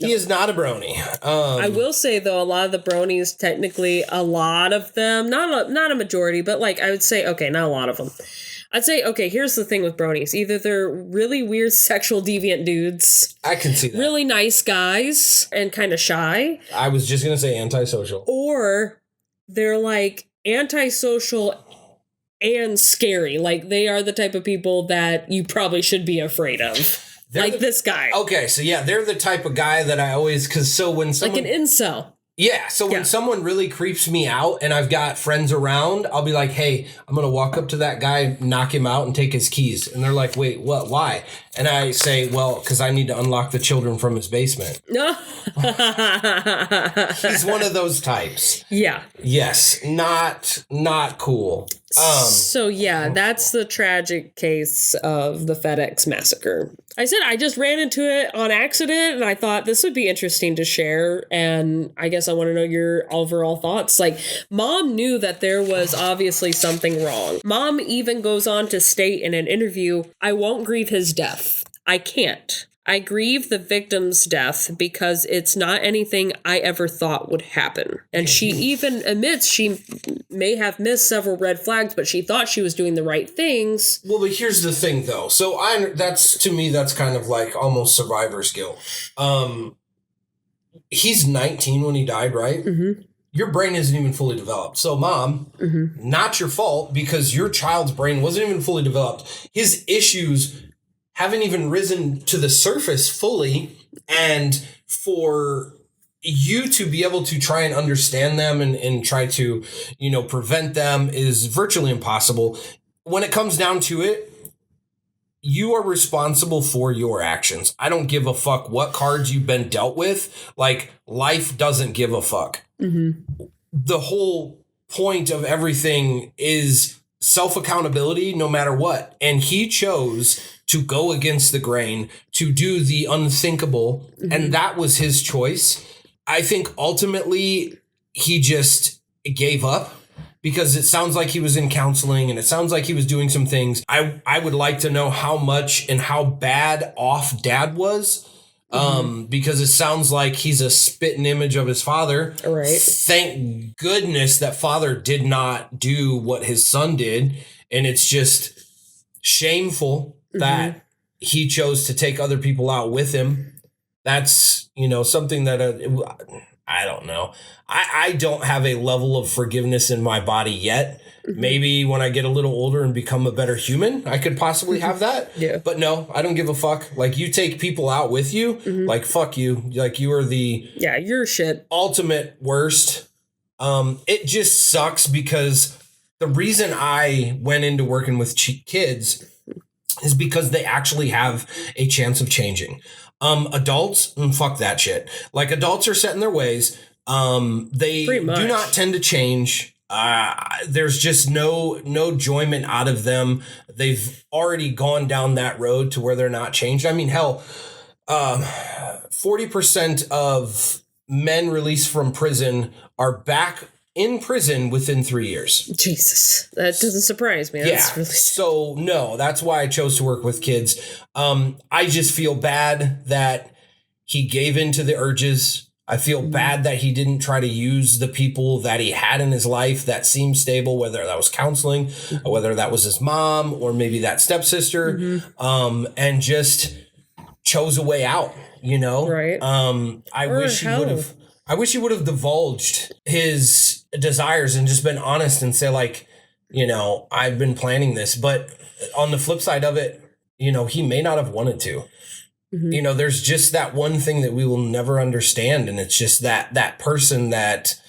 He is not a brony. I will say, though, a lot of the bronies, technically, a lot of them, not a majority, but like I would say, okay, not a lot of them. I'd say, okay, here's the thing with bronies. Either they're really weird sexual deviant dudes. I can see that. Really nice guys and kind of shy. I was just going to say antisocial. Or they're like antisocial and scary. Like they are the type of people that you probably should be afraid of. Like this guy. Okay, so yeah, they're the type of guy that I always, when someone... Like an incel. Yeah, so when someone really creeps me out and I've got friends around, I'll be like, hey, I'm going to walk up to that guy, knock him out, and take his keys. And they're like, wait, what? Why? And I say, well, because I need to unlock the children from his basement. No. He's one of those types. Yeah. Yes, not cool. So yeah, that's the tragic case of the FedEx massacre. I said I just ran into it on accident, and I thought this would be interesting to share. And I guess I want to know your overall thoughts. Like, Mom knew that there was obviously something wrong. Mom even goes on to state in an interview, "I won't grieve his death. I can't. I grieve the victim's death because it's not anything I ever thought would happen." And she even admits she may have missed several red flags, but she thought she was doing the right things. Well, but here's the thing, though. So to me, that's kind of like almost survivor's guilt. He's 19 when he died, right? Mm-hmm. Your brain isn't even fully developed. So, Mom, not your fault because your child's brain wasn't even fully developed. His issues haven't even risen to the surface fully, and for you to be able to try and understand them and try to, prevent them is virtually impossible. When it comes down to it, you are responsible for your actions. I don't give a fuck what cards you've been dealt with. Like, life doesn't give a fuck. Mm-hmm. The whole point of everything is self-accountability no matter what. And he chose to go against the grain, to do the unthinkable. Mm-hmm. And that was his choice. I think ultimately he just gave up because it sounds like he was in counseling and it sounds like he was doing some things. I would like to know how much and how bad off Dad was. Because it sounds like he's a spitting image of his father. Right. Thank goodness that father did not do what his son did. And it's just shameful that he chose to take other people out with him. That's, something that I don't know. I don't have a level of forgiveness in my body yet. Maybe when I get a little older and become a better human, I could possibly have that. Yeah. But no, I don't give a fuck. Like, you take people out with you, like, fuck you. Like, you are the you're shit. Ultimate worst. It just sucks because the reason I went into working with kids is because they actually have a chance of changing. Adults, fuck that shit. Like, adults are set in their ways. They do not tend to change. There's just no enjoyment out of them. They've already gone down that road to where they're not changed. I mean, hell, 40% of men released from prison are back in prison within 3 years. Jesus, that doesn't surprise me. That's really... So no, that's why I chose to work with kids. I just feel bad that he gave in to the urges. I feel bad that he didn't try to use the people that he had in his life that seemed stable, whether that was counseling, or whether that was his mom, or maybe that stepsister, and just chose a way out, Right. I wish he would have divulged his desires and just been honest and say, like, I've been planning this. But on the flip side of it, he may not have wanted to. There's just that one thing that we will never understand. And it's just that person that,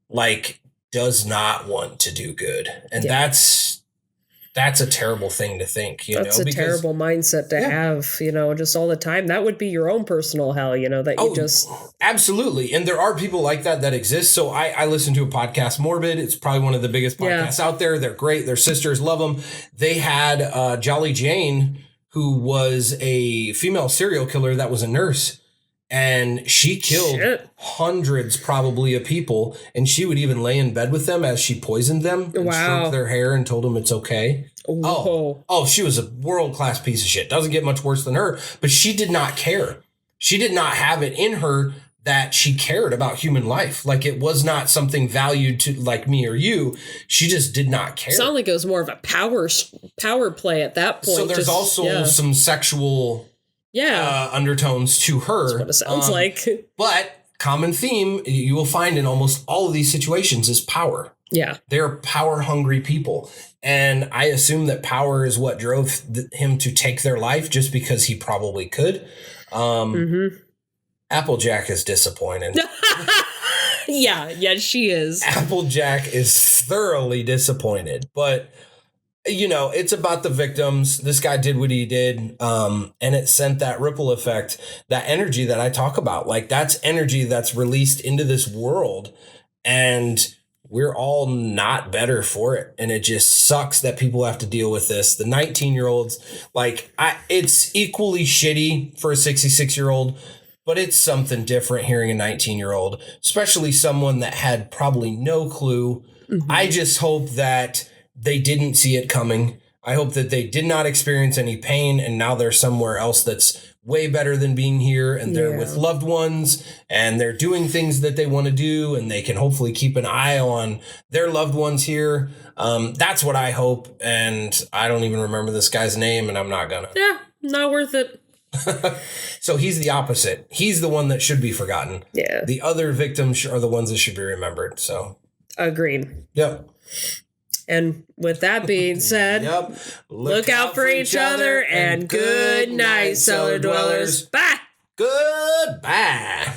like, does not want to do good. And that's a terrible thing to think, That's a terrible mindset to have, just all the time. That would be your own personal hell, that you just... Absolutely. And there are people like that exist. So I listen to a podcast, Morbid. It's probably one of the biggest podcasts out there. They're great. Their sisters love them. They had Jolly Jane, who was a female serial killer that was a nurse. And she killed hundreds probably of people. And she would even lay in bed with them as she poisoned them and stroked their hair and told them it's okay. Oh, she was a world-class piece of shit. Doesn't get much worse than her. But she did not care. She did not have it in her that she cared about human life. Like, it was not something valued to, like, me or you. She just did not care. It sounded like it was more of a power play at that point. So there's also some sexual... undertones to her. That's what it sounds like. But common theme you will find in almost all of these situations is power. Yeah. They're power-hungry people. And I assume that power is what drove him to take their life just because he probably could. Applejack is disappointed. Yeah, she is. Applejack is thoroughly disappointed. But... it's about the victims. This guy did what he did. And it sent that ripple effect, that energy that I talk about. Like, that's energy that's released into this world. And we're all not better for it. And it just sucks that people have to deal with this. The 19-year-olds, it's equally shitty for a 66-year-old, but it's something different hearing a 19-year-old, especially someone that had probably no clue. Mm-hmm. I just hope that they didn't see it coming. I hope that they did not experience any pain, and now they're somewhere else that's way better than being here, and they're with loved ones, and they're doing things that they want to do, and they can hopefully keep an eye on their loved ones here. That's what I hope, and I don't even remember this guy's name, and I'm not gonna. Yeah, not worth it. So he's the opposite. He's the one that should be forgotten. Yeah. The other victims are the ones that should be remembered. So agreed. Yep. And with that being said, look out for each other, and good night, cellar dwellers. Bye. Goodbye.